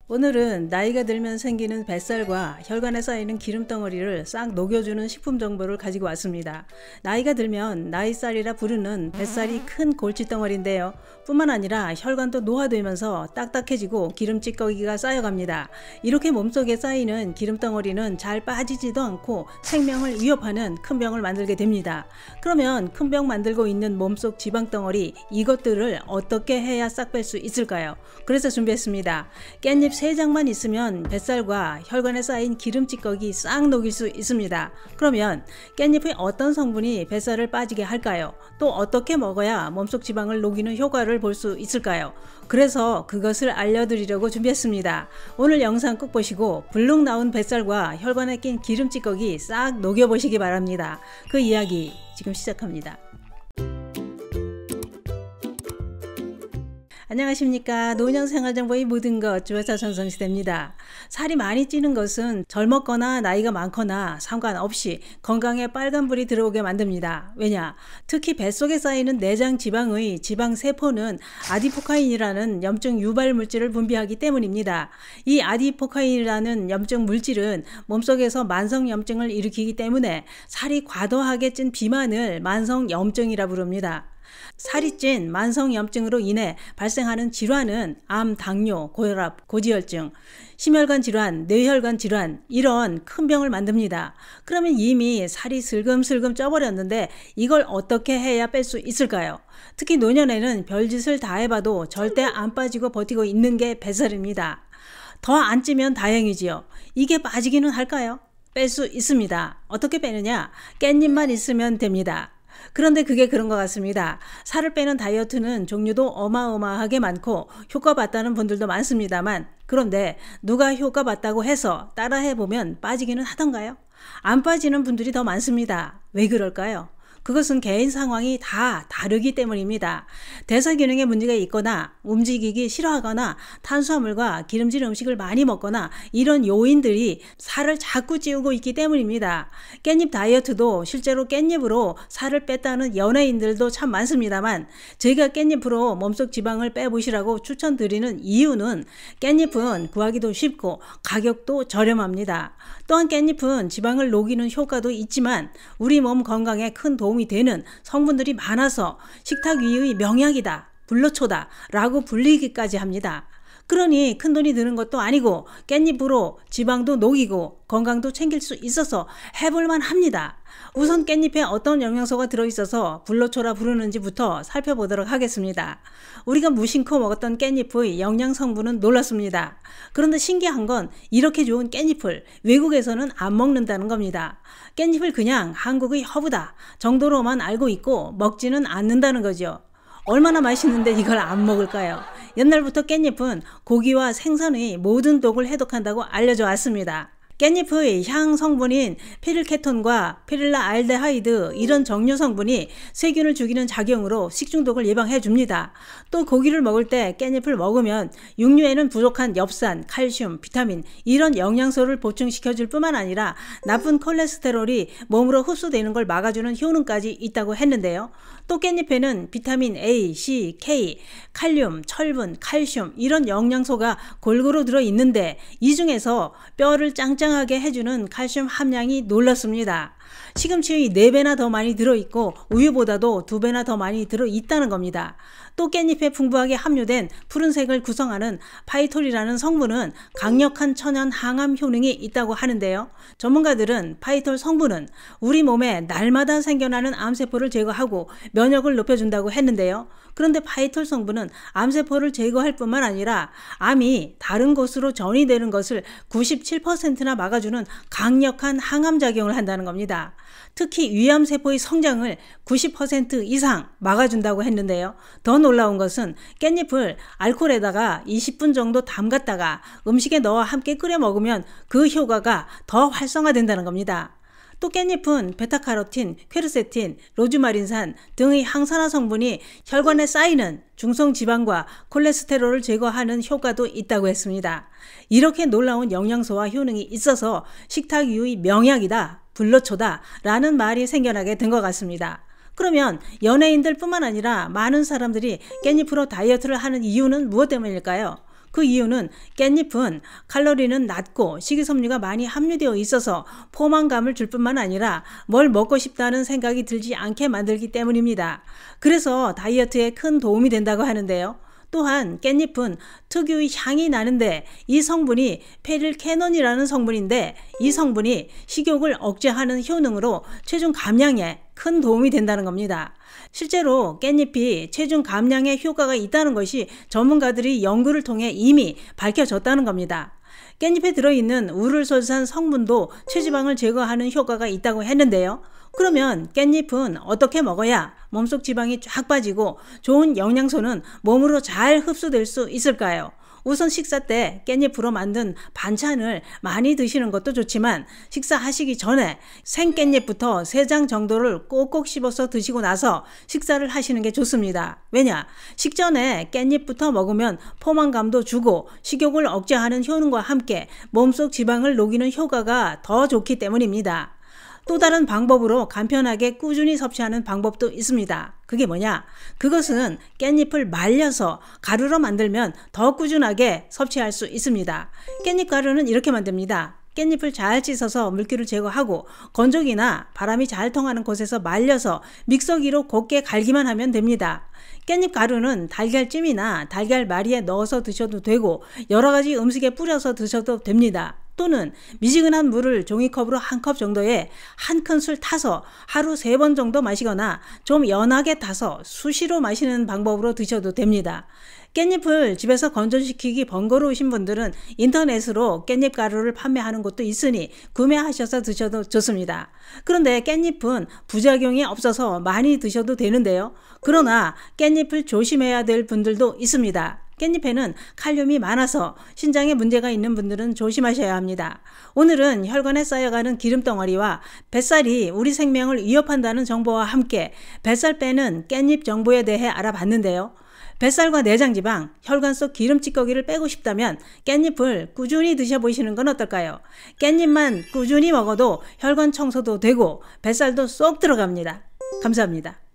오늘은 나이가 들면 생기는 뱃살과 혈관에 쌓이는 기름덩어리를 싹 녹여주는 식품 정보를 가지고 왔습니다. 나이가 들면 나이살이라 부르는 뱃살이 큰 골칫덩어리인데요. 뿐만 아니라 혈관도 노화되면서 딱딱해지고 기름 찌꺼기가 쌓여갑니다. 이렇게 몸속에 쌓이는 기름덩어리는 잘 빠지지도 않고 생명을 위협하는 큰 병을 만들게 됩니다. 그러면 큰 병 만들고 있는 몸속 지방덩어리, 이것들을 어떻게 해야 싹 뺄 수 있을까요? 그래서 준비했습니다. 깻잎 3장만 있으면 뱃살과 혈관에 쌓인 기름찌꺼기 싹 녹일 수 있습니다. 그러면 깻잎의 어떤 성분이 뱃살을 빠지게 할까요? 또 어떻게 먹어야 몸속 지방을 녹이는 효과를 볼 수 있을까요? 그래서 그것을 알려드리려고 준비했습니다. 오늘 영상 꼭 보시고 불룩 나온 뱃살과 혈관에 낀 기름찌꺼기 싹 녹여보시기 바랍니다. 그 이야기 지금 시작합니다. 안녕하십니까. 노년생활정보의 모든 것 주회사 전성시대입니다. 살이 많이 찌는 것은 젊었거나 나이가 많거나 상관없이 건강에 빨간불이 들어오게 만듭니다. 왜냐? 특히 뱃속에 쌓이는 내장 지방의 지방세포는 아디포카인이라는 염증 유발 물질을 분비하기 때문입니다. 이 아디포카인이라는 염증 물질은 몸속에서 만성염증을 일으키기 때문에 살이 과도하게 찐 비만을 만성염증이라 부릅니다. 살이 찐 만성염증으로 인해 발생하는 질환은 암, 당뇨, 고혈압, 고지혈증, 심혈관 질환, 뇌혈관 질환 이런 큰 병을 만듭니다. 그러면 이미 살이 슬금슬금 쪄버렸는데 이걸 어떻게 해야 뺄 수 있을까요? 특히 노년에는 별짓을 다 해봐도 절대 안 빠지고 버티고 있는 게 뱃살입니다. 더 안 찌면 다행이지요. 이게 빠지기는 할까요? 뺄 수 있습니다. 어떻게 빼느냐? 깻잎만 있으면 됩니다. 그런데 그게 그런 것 같습니다. 살을 빼는 다이어트는 종류도 어마어마하게 많고 효과 봤다는 분들도 많습니다만, 그런데 누가 효과 봤다고 해서 따라해보면 빠지기는 하던가요? 안 빠지는 분들이 더 많습니다. 왜 그럴까요? 그것은 개인 상황이 다 다르기 때문입니다. 대사 기능에 문제가 있거나 움직이기 싫어하거나 탄수화물과 기름진 음식을 많이 먹거나 이런 요인들이 살을 자꾸 찌우고 있기 때문입니다. 깻잎 다이어트도 실제로 깻잎으로 살을 뺐다는 연예인들도 참 많습니다만, 제가 깻잎으로 몸속 지방을 빼보시라고 추천드리는 이유는 깻잎은 구하기도 쉽고 가격도 저렴합니다. 또한 깻잎은 지방을 녹이는 효과도 있지만 우리 몸 건강에 큰 도움이 되는 성분들이 많아서 식탁 위의 명약이다, 불로초다 라고 불리기까지 합니다. 그러니 큰돈이 드는 것도 아니고 깻잎으로 지방도 녹이고 건강도 챙길 수 있어서 해볼만 합니다. 우선 깻잎에 어떤 영양소가 들어있어서 불로초라 부르는지부터 살펴보도록 하겠습니다. 우리가 무심코 먹었던 깻잎의 영양 성분은 놀랐습니다. 그런데 신기한 건 이렇게 좋은 깻잎을 외국에서는 안 먹는다는 겁니다. 깻잎을 그냥 한국의 허브다 정도로만 알고 있고 먹지는 않는다는 거죠. 얼마나 맛있는데 이걸 안 먹을까요? 옛날부터 깻잎은 고기와 생선의 모든 독을 해독한다고 알려져 왔습니다. 깻잎의 향 성분인 피릴케톤과 피릴라알데하이드 이런 정류 성분이 세균을 죽이는 작용으로 식중독을 예방해 줍니다. 또 고기를 먹을 때 깻잎을 먹으면 육류에는 부족한 엽산, 칼슘, 비타민 이런 영양소를 보충시켜 줄 뿐만 아니라 나쁜 콜레스테롤이 몸으로 흡수되는 걸 막아주는 효능까지 있다고 했는데요. 또 깻잎에는 비타민 A, C, K, 칼륨, 철분, 칼슘 이런 영양소가 골고루 들어있는데 이 중에서 뼈를 짱짱하게 해주는 칼슘 함량이 놀랍습니다. 시금치의 4배나 더 많이 들어있고 우유보다도 2배나 더 많이 들어있다는 겁니다. 또 깻잎에 풍부하게 함유된 푸른색을 구성하는 파이톨이라는 성분은 강력한 천연 항암 효능이 있다고 하는데요. 전문가들은 파이톨 성분은 우리 몸에 날마다 생겨나는 암세포를 제거하고 면역을 높여준다고 했는데요. 그런데 파이톨 성분은 암세포를 제거할 뿐만 아니라 암이 다른 곳으로 전이되는 것을 97%나 막아주는 강력한 항암작용을 한다는 겁니다. 특히 위암세포의 성장을 90% 이상 막아준다고 했는데요. 더 놀라운 것은 깻잎을 알코올에다가 20분 정도 담갔다가 음식에 넣어 함께 끓여 먹으면 그 효과가 더 활성화된다는 겁니다. 또 깻잎은 베타카로틴, 퀘르세틴, 로즈마린산 등의 항산화 성분이 혈관에 쌓이는 중성지방과 콜레스테롤을 제거하는 효과도 있다고 했습니다. 이렇게 놀라운 영양소와 효능이 있어서 식탁 위의 명약이다, 불로초다 라는 말이 생겨나게 된 것 같습니다. 그러면 연예인들 뿐만 아니라 많은 사람들이 깻잎으로 다이어트를 하는 이유는 무엇 때문일까요? 그 이유는 깻잎은 칼로리는 낮고 식이섬유가 많이 함유되어 있어서 포만감을 줄 뿐만 아니라 뭘 먹고 싶다는 생각이 들지 않게 만들기 때문입니다. 그래서 다이어트에 큰 도움이 된다고 하는데요. 또한 깻잎은 특유의 향이 나는데 이 성분이 페릴케논이라는 성분인데 이 성분이 식욕을 억제하는 효능으로 체중 감량에 큰 도움이 된다는 겁니다. 실제로 깻잎이 체중 감량에 효과가 있다는 것이 전문가들이 연구를 통해 이미 밝혀졌다는 겁니다. 깻잎에 들어있는 우르솔산 성분도 체지방을 제거하는 효과가 있다고 했는데요. 그러면 깻잎은 어떻게 먹어야 몸속 지방이 쫙 빠지고 좋은 영양소는 몸으로 잘 흡수될 수 있을까요? 우선 식사 때 깻잎으로 만든 반찬을 많이 드시는 것도 좋지만 식사하시기 전에 생깻잎부터 3장 정도를 꼭꼭 씹어서 드시고 나서 식사를 하시는 게 좋습니다. 왜냐? 식전에 깻잎부터 먹으면 포만감도 주고 식욕을 억제하는 효능과 함께 몸속 지방을 녹이는 효과가 더 좋기 때문입니다. 또 다른 방법으로 간편하게 꾸준히 섭취하는 방법도 있습니다. 그게 뭐냐? 그것은 깻잎을 말려서 가루로 만들면 더 꾸준하게 섭취할 수 있습니다. 깻잎 가루는 이렇게 만듭니다. 깻잎을 잘 씻어서 물기를 제거하고 건조기나 바람이 잘 통하는 곳에서 말려서 믹서기로 곱게 갈기만 하면 됩니다. 깻잎 가루는 달걀찜이나 달걀말이에 넣어서 드셔도 되고 여러 가지 음식에 뿌려서 드셔도 됩니다. 또는 미지근한 물을 종이컵으로 1컵 정도에 한 큰술 타서 하루 3번 정도 마시거나 좀 연하게 타서 수시로 마시는 방법으로 드셔도 됩니다. 깻잎을 집에서 건조시키기 번거로우신 분들은 인터넷으로 깻잎 가루를 판매하는 곳도 있으니 구매하셔서 드셔도 좋습니다. 그런데 깻잎은 부작용이 없어서 많이 드셔도 되는데요. 그러나 깻잎을 조심해야 될 분들도 있습니다. 깻잎에는 칼륨이 많아서 신장에 문제가 있는 분들은 조심하셔야 합니다. 오늘은 혈관에 쌓여가는 기름덩어리와 뱃살이 우리 생명을 위협한다는 정보와 함께 뱃살 빼는 깻잎 정보에 대해 알아봤는데요. 뱃살과 내장지방, 혈관 속 기름 찌꺼기를 빼고 싶다면 깻잎을 꾸준히 드셔보시는 건 어떨까요? 깻잎만 꾸준히 먹어도 혈관 청소도 되고 뱃살도 쏙 들어갑니다. 감사합니다.